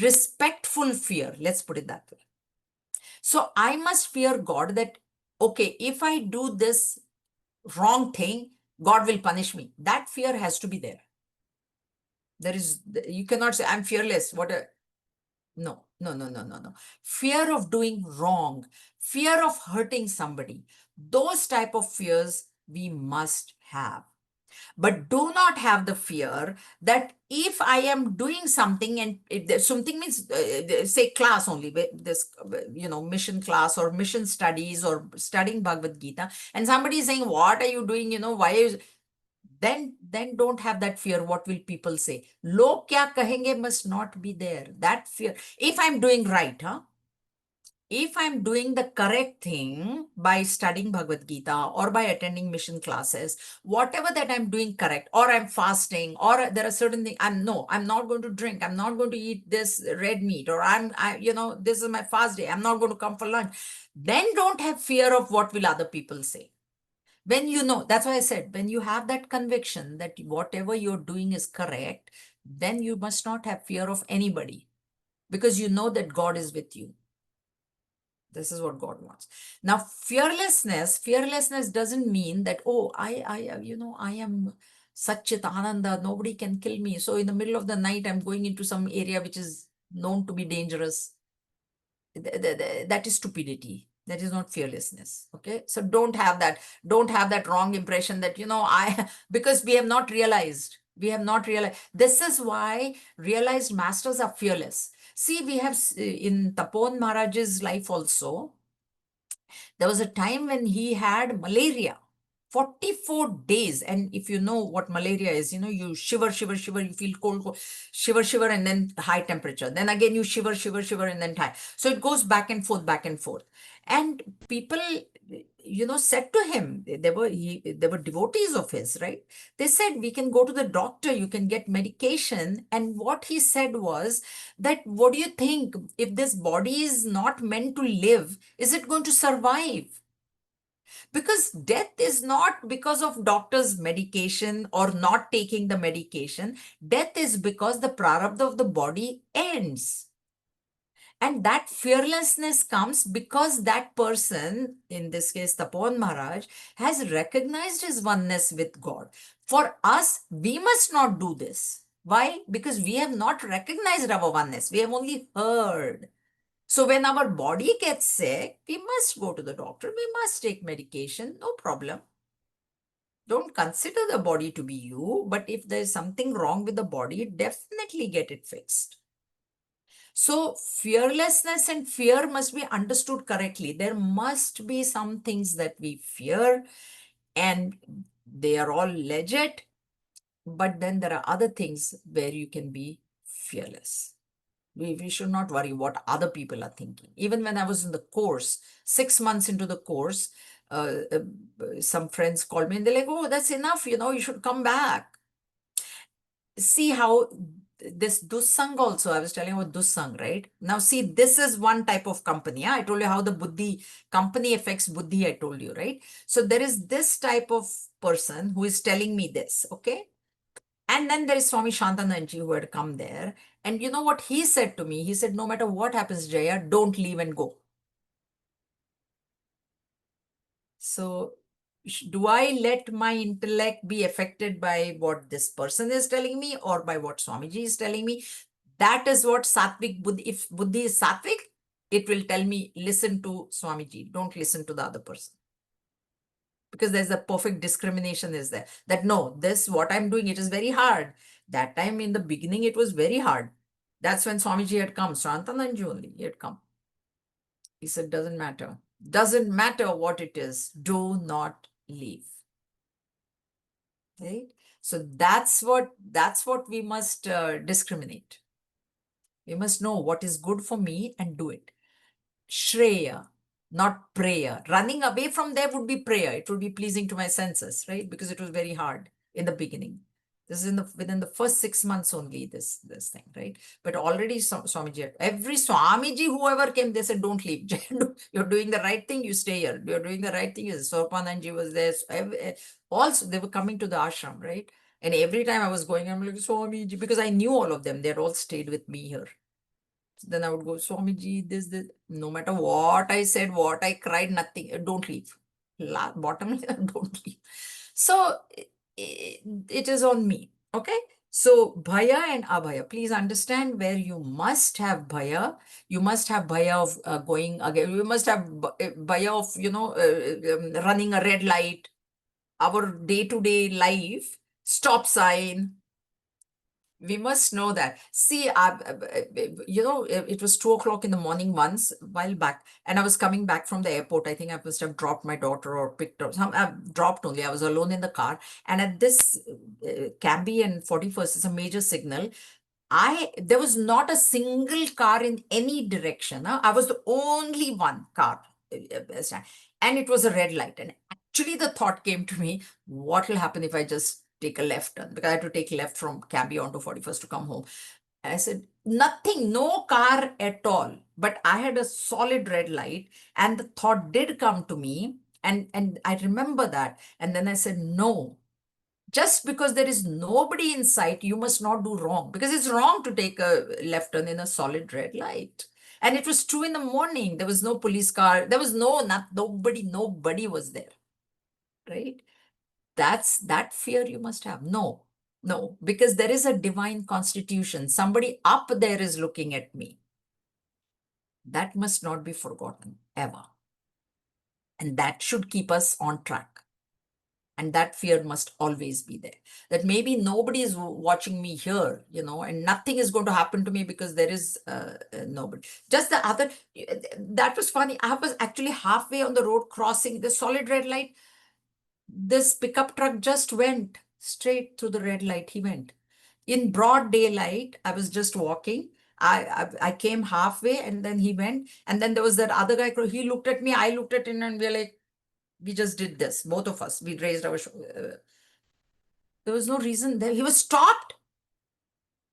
respectful fear. Let's put it that way. So I must fear God that, okay, if I do this wrong thing, God will punish me. That fear has to be there. You cannot say, I'm fearless. No, no, no, no, no, no. Fear of doing wrong, fear of hurting somebody. Those type of fears we must have. But do not have the fear that if I am doing something, and if there's something means, say class only, this, mission class or mission studies or studying Bhagavad Gita, and somebody is saying, what are you doing? Why is, then don't have that fear. What will people say? Log kya kahenge must not be there. That fear. If I'm doing right, if I'm doing the correct thing by studying Bhagavad Gita or by attending mission classes, whatever that I'm doing correct, or I'm fasting, or there are certain things, I'm not going to drink, I'm not going to eat this red meat, or this is my fast day, I'm not going to come for lunch. Then don't have fear of what will other people say. When that's why I said, when you have that conviction that whatever you're doing is correct, then you must not have fear of anybody, because you know that God is with you. This is what God wants. Now, fearlessness doesn't mean that, oh, I am Satchitananda, nobody can kill me. So in the middle of the night, I'm going into some area which is known to be dangerous. That is stupidity. That is not fearlessness. Okay. So don't have that wrong impression that, because we have not realized. This is why realized masters are fearless. See, we have in Tapon Maharaj's life also, there was a time when he had malaria. 44 days. And if you know what malaria is, you shiver, you feel cold, shiver, and then high temperature. Then again, you shiver, and then high. So it goes back and forth, back and forth. And people, said to him, they were devotees of his, right? They said, we can go to the doctor, you can get medication. And what he said was that, what do you think? If this body is not meant to live, is it going to survive? Because death is not because of doctor's medication or not taking the medication. Death is because the prarabdha of the body ends. And that fearlessness comes because that person, in this case, Tapon Maharaj, has recognized his oneness with God. For us, we must not do this. Why? Because we have not recognized our oneness. We have only heard. So when our body gets sick, we must go to the doctor. We must take medication. No problem. Don't consider the body to be you, but if there's something wrong with the body, definitely get it fixed. So fearlessness and fear must be understood correctly. There must be some things that we fear and they are all legit, but then there are other things where you can be fearless. We should not worry what other people are thinking. Even when I was in the course, 6 months into the course, some friends called me and they're like, oh, that's enough, you should come back. See how this Dussang also, I was telling about Dussang, right? Now see, this is one type of company. Yeah? I told you how the buddhi, company affects buddhi, I told you, right? So there is this type of person who is telling me this, okay? And then there is Swami Shantananji who had come there. And you know what he said to me? He said, no matter what happens, Jaya, don't leave and go. So do I let my intellect be affected by what this person is telling me or by what Swamiji is telling me? That is what Sattvic Buddhi, if Buddhi is Sattvic, it will tell me, listen to Swamiji, don't listen to the other person. because there's a perfect discrimination is there. That no, this, what I'm doing, it is very hard. That time in the beginning, it was very hard. That's when Swamiji had come, Shantananji only, he had come. He said, doesn't matter. Doesn't matter what it is, do not leave. Right? So that's what we must discriminate. We must know what is good for me and do it. Shreya, not prayer. Running away from there would be prayer. It would be pleasing to my senses, right? Because it was very hard in the beginning. This is within the first 6 months only, this thing, right? But already Swamiji, every Swamiji, whoever came, they said, don't leave. You're doing the right thing, you stay here. You're doing the right thing. Sopananji was there. Also, they were coming to the ashram, right? And every time I was going, I'm like, Swamiji, because I knew all of them. They'd all stayed with me here. Then I would go, Swamiji, this. No matter what I said, what I cried, nothing. Don't leave. Bottom line, don't leave. So it is on me. Okay. So bhaya and abhaya. Please understand where you must have bhaya. You must have bhaya of going again. You must have bhaya of, running a red light. Our day-to-day life, stop sign. We must know that. See, it was 2 o'clock in the morning once, a while back, and I was coming back from the airport. I think I must have dropped my daughter or picked up some. I've dropped only. I was alone in the car, and at this Cambie and 41st is a major signal. There was not a single car in any direction. Huh? I was the only one car, and it was a red light. And actually, the thought came to me: what will happen if I just take a left turn? Because I had to take left from Cambie onto 41st to come home. And I said, nothing, no car at all. But I had a solid red light, and the thought did come to me, and I remember that. And then I said, no. Just because there is nobody in sight, you must not do wrong, because it's wrong to take a left turn in a solid red light. And it was 2 in the morning. There was no police car. There was nobody was there. Right? That fear you must have. No, because there is a divine constitution. Somebody up there is looking at me. That must not be forgotten ever. And that should keep us on track. And that fear must always be there. That maybe nobody is watching me here, and nothing is going to happen to me because there is nobody. Just the other, that was funny. I was actually halfway on the road crossing the solid red light. This pickup truck just went straight through the red light. He went. In broad daylight, I was just walking. I came halfway and then he went. And then there was that other guy, he looked at me, I looked at him, and we're like, we just did this, both of us. We raised our there was no reason there. He was stopped.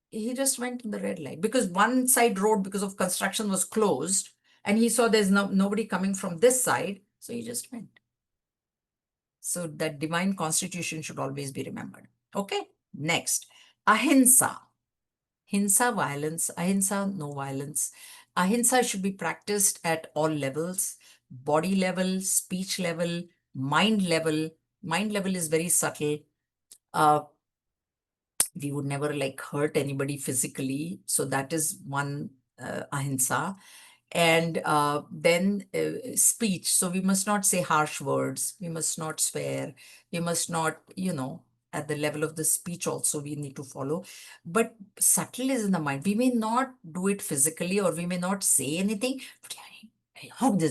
He just went in the red light because one side road, because of construction, was closed, and he saw there's nobody coming from this side, so he just went. So that divine constitution should always be remembered. Okay, next, ahimsa. Hinsa, violence. Ahimsa, no violence. Ahimsa should be practiced at all levels: body level, speech level, mind level. Mind level is very subtle. We would never hurt anybody physically. So that is one ahimsa. And then speech. So we must not say harsh words. We must not swear. We must not, at the level of the speech also we need to follow. But subtle is in the mind. We may not do it physically, or we may not say anything. But I hope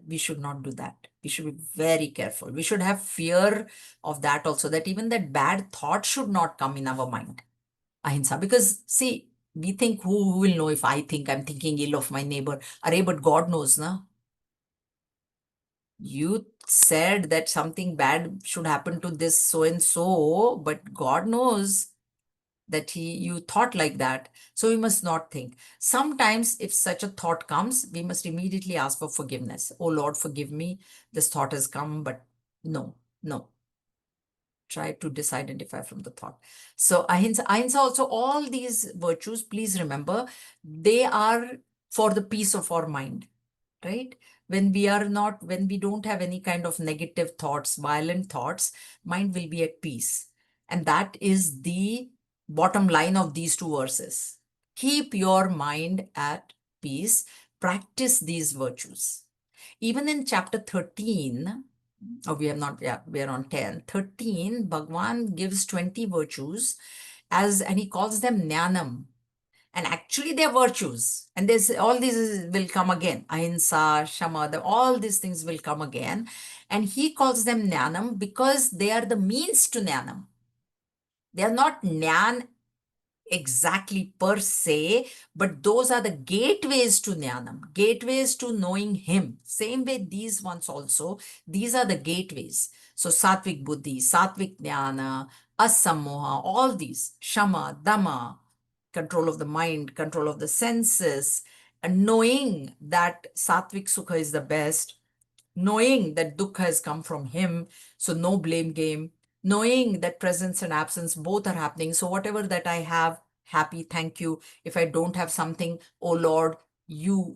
we should not do that. We should be very careful. We should have fear of that also, that even that bad thought should not come in our mind. Ahimsa. Because see, we think, who will know if I think I'm thinking ill of my neighbor? Arey, but God knows, na? You said that something bad should happen to this so and so, but God knows that you thought like that. So we must not think. Sometimes if such a thought comes, we must immediately ask for forgiveness. Oh Lord, forgive me. This thought has come, but no. Try to disidentify from the thought. So ahimsa also, all these virtues, please remember, they are for the peace of our mind, right? When we don't have any kind of negative thoughts, violent thoughts, mind will be at peace. And that is the bottom line of these two verses. Keep your mind at peace. Practice these virtues. Even in chapter 13, Oh, we have not, yeah, we are on 10. 13, Bhagwan gives 20 virtues and he calls them Jnanam. And actually they're virtues. And there's all these will come again. Ahimsa, Shama, all these things will come again. And he calls them Jnanam because they are the means to Jnanam. They are not Jnan exactly per se, but those are the gateways to Jnanam, gateways to knowing him. Same way these ones also, these are the gateways. So Satvik Buddhi, Satvik Jnana, Asammoha, all these, Shama, Dama, control of the mind, control of the senses, and knowing that Satvik Sukha is the best, knowing that dukkha has come from him, so no blame game, knowing that presence and absence both are happening. So whatever that I have, happy, thank you. If I don't have something, oh Lord, you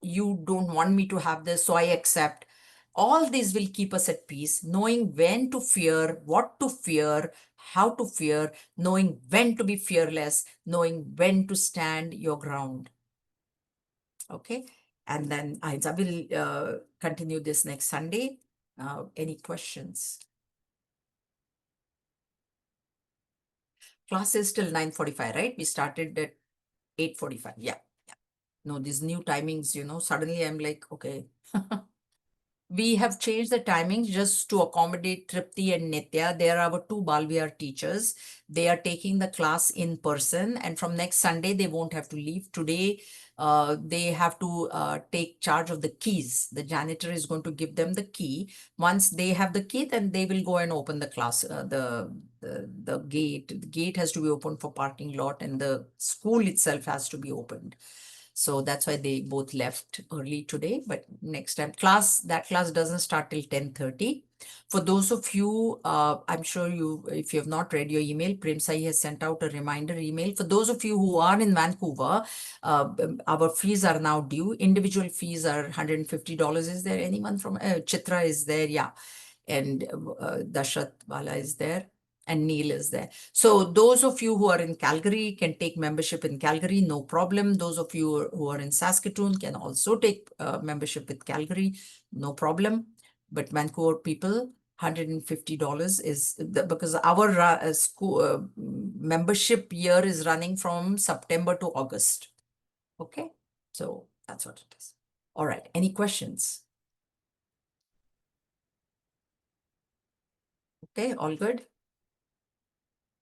don't want me to have this, so I accept. All these will keep us at peace, knowing when to fear, what to fear, how to fear, knowing when to be fearless, knowing when to stand your ground. Okay. And then I will continue this next Sunday. Any questions? Class is till 9:45, right? We started at 8:45. Yeah. Yeah. No, these new timings, suddenly I'm like, okay. We have changed the timings just to accommodate Tripti and Nitya. They are our two Balvihar teachers. They are taking the class in person, and from next Sunday, they won't have to leave. Today, they have to take charge of the keys. The janitor is going to give them the key. Once they have the key, then they will go and open the class, the gate. The gate has to be opened for parking lot, and the school itself has to be opened. So that's why they both left early today. But next time, that class doesn't start till 10:30. For those of you, I'm sure if you have not read your email, Prem Sai has sent out a reminder email. For those of you who are in Vancouver, our fees are now due. Individual fees are $150. Is there anyone from Chitra is there? Yeah. And Dashat Bala is there. And Neil is there. So those of you who are in Calgary can take membership in Calgary, no problem. Those of you who are in Saskatoon can also take membership with Calgary, no problem. But Vancouver people, $150 is because our school membership year is running from September to August. Okay, so that's what it is. All right, any questions? Okay, all good.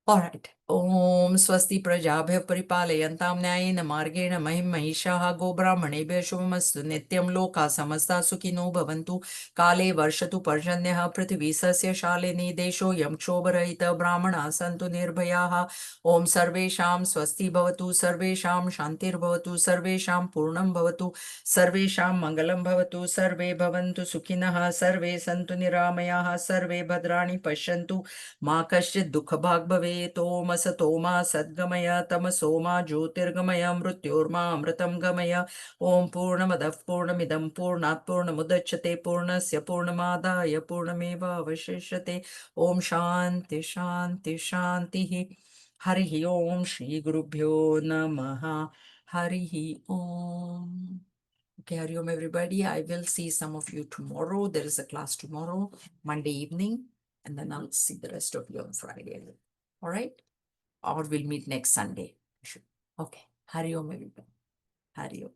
All right. Om Swasti Prajabhya Paripalayantam Nyayena Margena Mahim Mahishaha Go Brahmanebhya Shubhamastu Nityam Loka Samasta Sukhino Bhavantu Kale Varshatu Parjanyaha Prithvi Sasya Shalini Desho Yam Kshobarahita Brahmana Santu Nirbhayaha Om Sarvesham Swasti Bhavatu Sarvesham Shantir Bhavatu Sarvesham Purnam Bhavatu Sarvesham Mangalam Bhavatu Sarve Bhavantu Sukhinaha Sarve Santu Niramayaha Sarve Bhadrani Pashyantu Ma Kaschid Dukha Bhag Bhavet Om Asatoma Sadgamaya Tamasoma Jyotirgamaya Mrityorma Amritam Gamaya Om Purnamadav Purnamidam Purnat Purnamudachyate Purnasya Purnamadaya Purnameva Avashishate Om Shanti Shanti Shanti Harihi Om Shri Gurubhyo Namaha Harihi Om. Okay, Hari Om everybody. I will see some of you tomorrow. There is a class tomorrow, Monday evening, and then I'll see the rest of you on Friday. All right? Or we'll meet next Sunday. Okay. Hari Om everybody. Hari Om.